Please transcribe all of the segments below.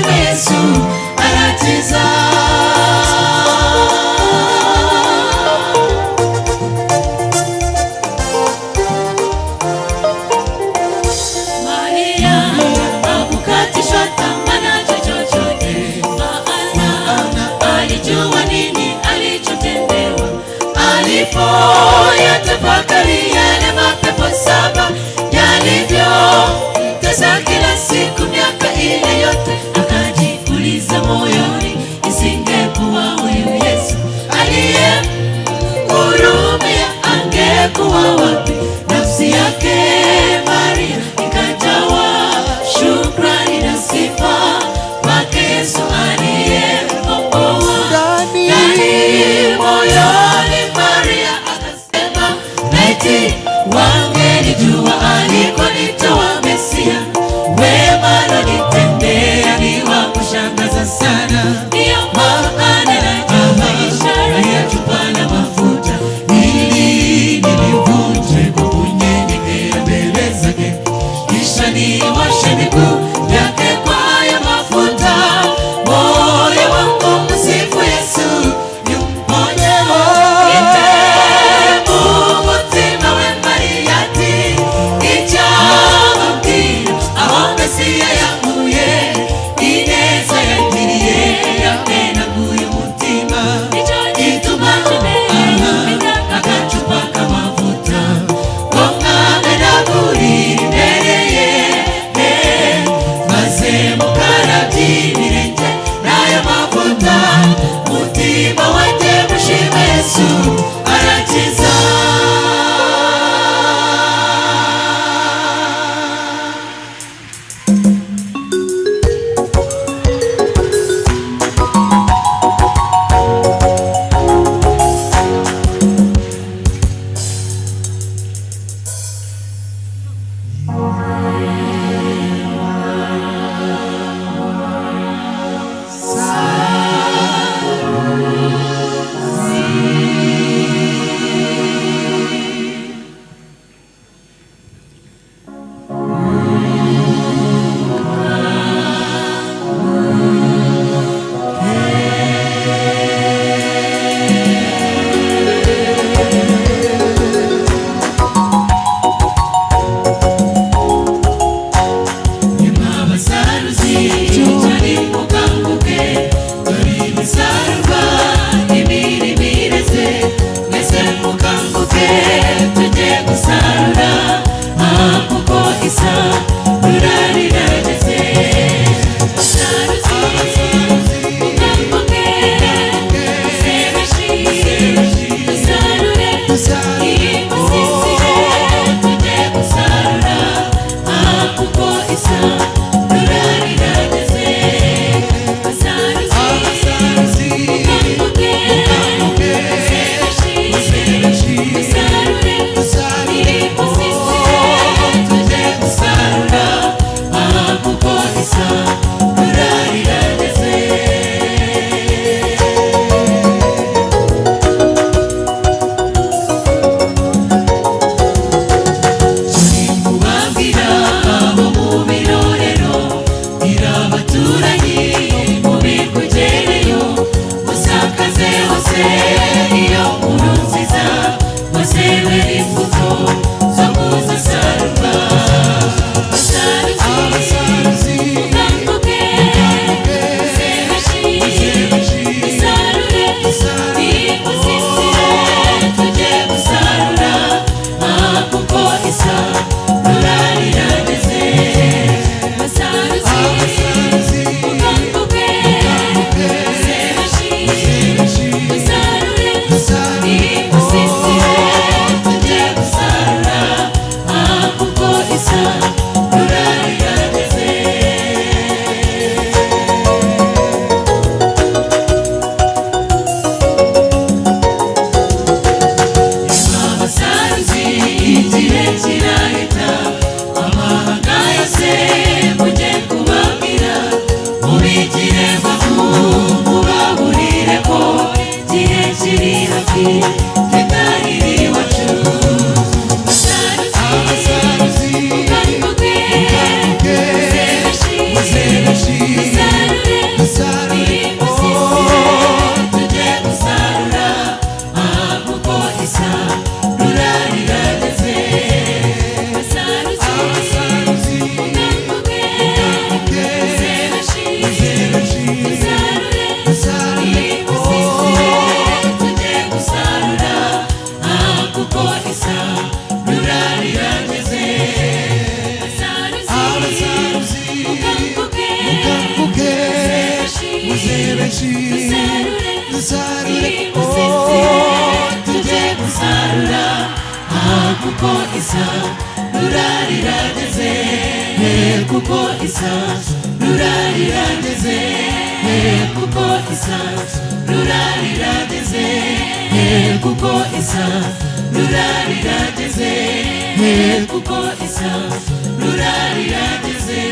mushime Yesu arakiza. Maria hakukatishwa tamaa na chochote, maana alijua nini alichotendewa. Alipoyatafakari yale mapepo 7 yalivyomtesa kila siku miaka ile yote, akajiuliza moyoni, isingekuwa huyu Yesu aliyemhurumia, angekuwa wapi? Nafsi yake Maria ikajawa shukrani na sifa kwake Yesu aliyemkomboa. Ndani moyoni Maria akasema, laiti wangelijua alikonitoa Mesia, wema alonitendea ni wa kushangaza sana. Ndiyo maana najua ishara ya chupa na mafuta, ili nilivunje kwa kunyenyekea mbele zake, kisha nioshe miguu yake kwa hayo mafuta. Moyo wangu msifu Yesu, yumponye ite Mungu tima we Mariati, ichababwira aho Mesia yakuye, ineza yagiriye yamenaguye umutima. Nicyo gituma agacupa k'amavuta ngo mwamenagurire imbere ye, maze mukarabye ibirenge n'ayo mavuta. Mutima wanjye mushime Yesu arakiza. Sarah byinshi dusarure tujye gusarura kuko isarura rirageze kuko isarura rirageze kuko isarura rirageze kuko isarura rirageze kuko isarura rirageze.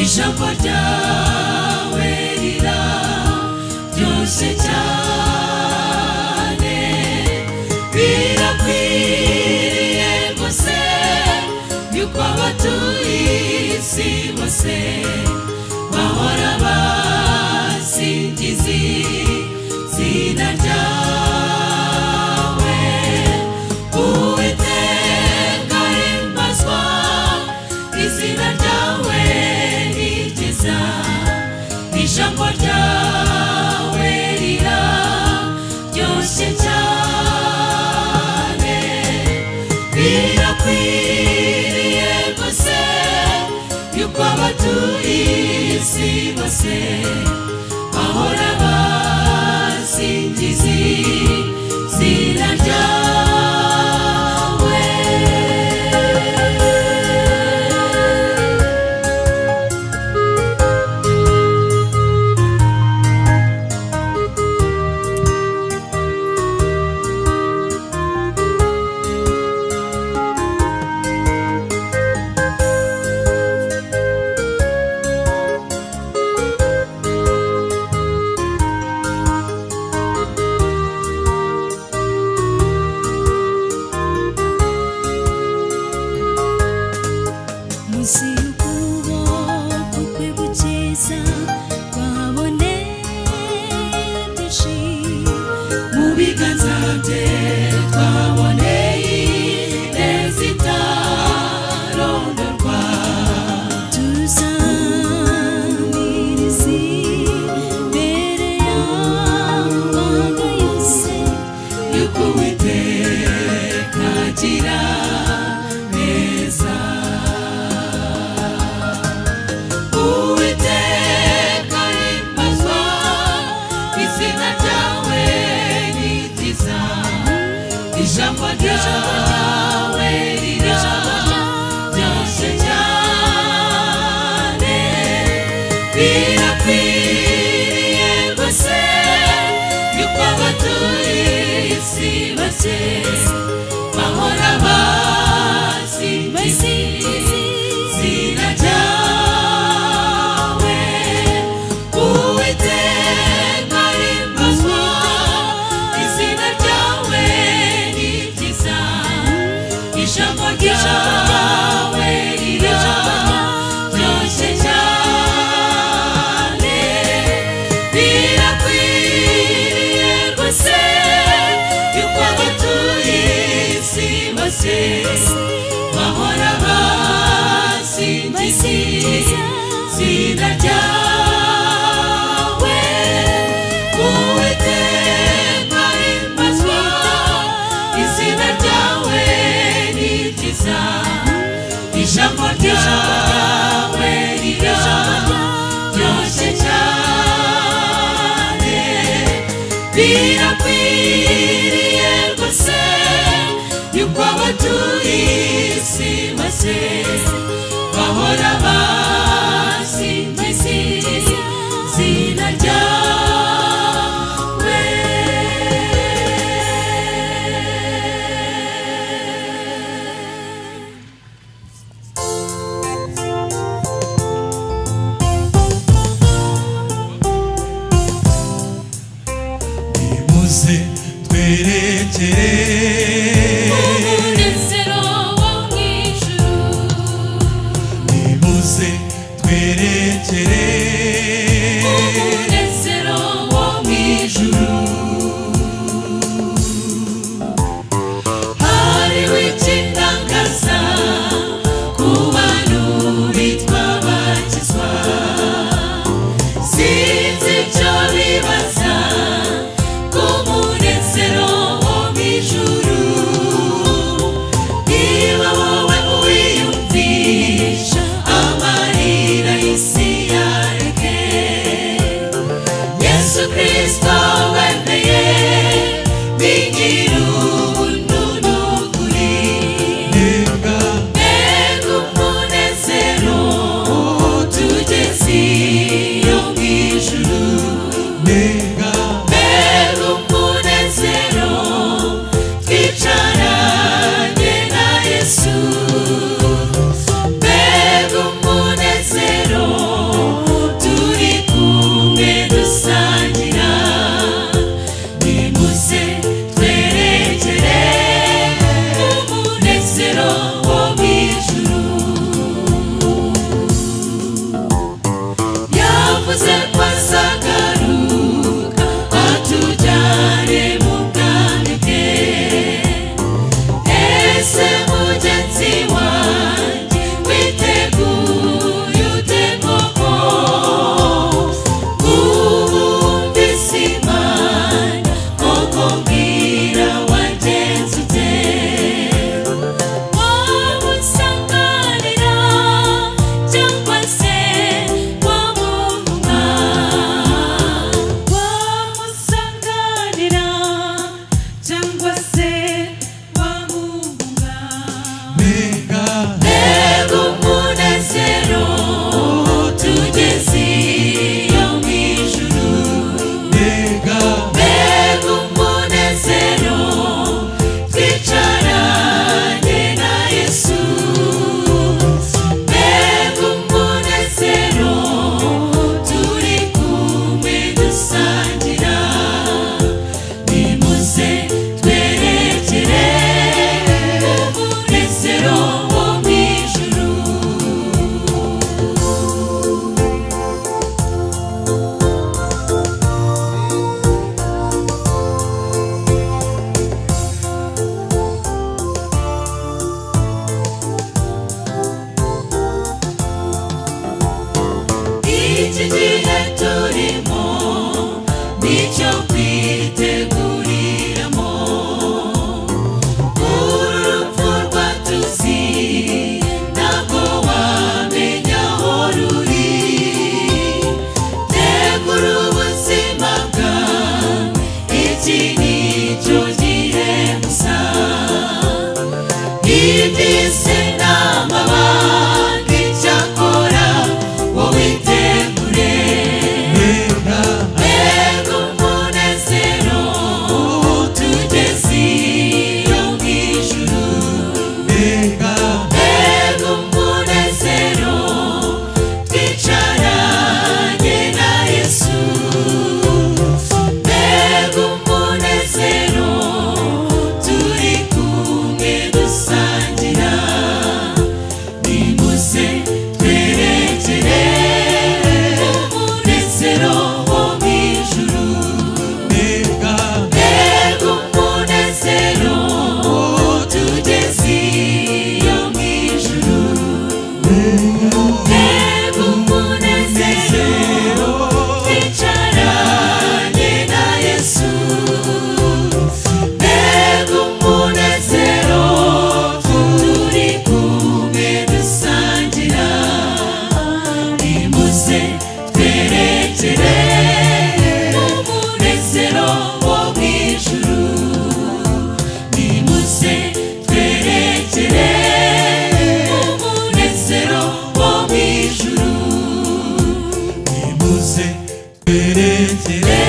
Ijambo ryawe riraryoshe cyane birakwiriye rwose yuko abatuye isi bose bahora basingiza izina ryawe. Uwiteka himbazwa izina ryawe ijambo ryawe riraryoshe cyane birakwiriye rwose yuko abatuye isi bose bahora basingiza izina ryawe. Ijambo ryawe riraryoshe cyane birakwiriye rwose yuko abatuye isi bose bahora basingiza izina ryawe. Uwiteka himbazwa izina ryawe ijambo ryawe riraryoshe cyane birakwiriye rwose yuko abatuye isi bose bahora basingiza izina ryawe. Uwiteka himbazwa izina ryawe ijambo ryawe riraryoshe cyane birakwiriye rwose yuko abatuye isi bose bahora basingiza izina ryawe. umunezero wo mw'ijuru. nimuze twerekere umunezero wo mw'ijuru. hariho ikitangaza ku bantu bitwa bakizwa. sinzi icyo bibaza ku munezero wo mw'ijuru. niba wowe uwiyumvisha amarira y'isi yareke, Yesu Kristo wemeye bigira ubuntu n'ukuri. mbega mbega umunezero tugeze iyo mw'ijuru. mbega mbega umunezero twicaranye na Yesu. mbega umunezero turi kumwe dusangira. nimuze twerekere umunezero wo mw'ijuru. yavuze ko azagaruka atujyane mu bwami bwe. ese mugenzi wanjye witeguye ute koko? wumvise Imana koko mbwira wagenze ute? wamusanganira cyangwa se wamuhunga? wamusanganira cyangwa se wamuhunga? mbega mbega umunezero tugeze iyo mw'ijuru. mbega mbega umunezero twicaranye na Yesu. mbega umunezero turi kumwe dusangira. nimuze twerekere umunezero wo mw'ijuru. iki gihe turimo nicyo kwiteguriramo. uru rupfu rwatuzi ntabwo wamenya aho ruri. tegura ubuzima bwawe, iki nicyo gihe gusa. iby'isi n'amabandi cyakora wowe itegure. mbega mbega umunezero tugeze iyo mw'ijuru. mbega mbega umunezero twicaranye na Yesu. mbega umunezero turi kumwe dusangira. nimuze twerekere umunezero wo mw'ijuru. mbega mbega umunezero tugeze iyo mw'ijuru. mbega umunezero twicaranye na Yesu. mbega umunezero turi kumwe dusangira. nimuze twerekere umunezero wo mw'ijuru. nimuze twerekere umunezero wo mw'ijuru. nimuze twerekere